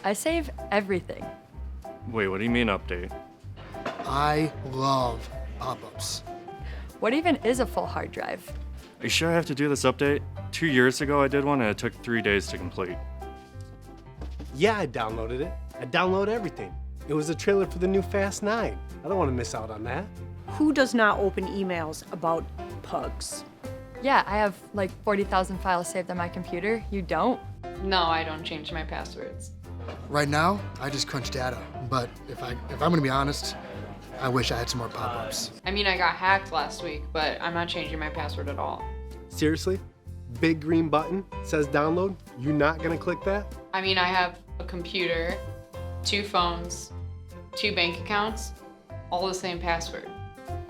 I save everything. Wait, what do you mean update? I love pop-ups. What even is a full hard drive? Are you sure I have to do this update? 2 years ago I did one and it took 3 days to complete. Yeah, I downloaded it. I download everything. It was a trailer for the new Fast 9. I don't want to miss out on that. Who does not open emails about pugs? Yeah, I have like 40,000 files saved on my computer. You don't? No, I don't change my passwords. Right now, I just crunch data. But if I'm gonna be honest, I wish I had some more pop-ups. I mean, I got hacked last week, but I'm not changing my password at all. Seriously? Big green button says download. You not gonna click that? I mean, I have a computer, 2 phones, 2 bank accounts, all the same password.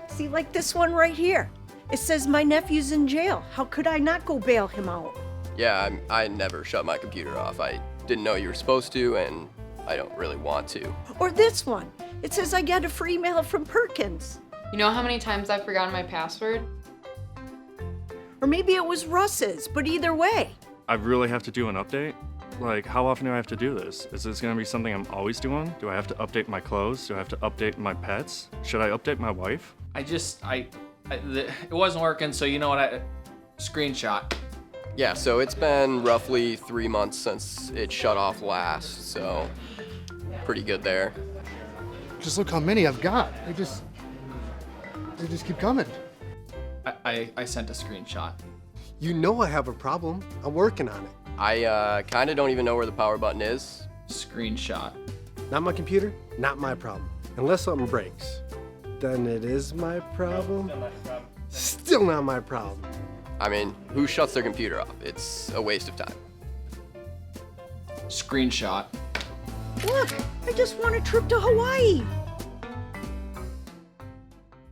See, like this one right here. It says my nephew's in jail. How could I not go bail him out? Yeah, I never shut my computer off. I didn't know you were supposed to, and I don't really want to. Or this one. It says I got a free mail from Perkins. You know how many times I've forgotten my password? Or maybe it was Russ's, but either way. I really have to do an update? Like, how often do I have to do this? Is this gonna be something I'm always doing? Do I have to update my clothes? Do I have to update my pets? Should I update my wife? It wasn't working, so you know what, screenshot. Yeah, so it's been roughly 3 months since it shut off last, so pretty good there. Just look how many I've got. They just keep coming. I sent a screenshot. You know I have a problem. I'm working on it. I kind of don't even know where the power button is. Screenshot. Not my computer, not my problem. Unless something breaks, then it is my problem. Still not my problem. I mean, who shuts their computer off? It's a waste of time. Screenshot. Look, I just won a trip to Hawaii.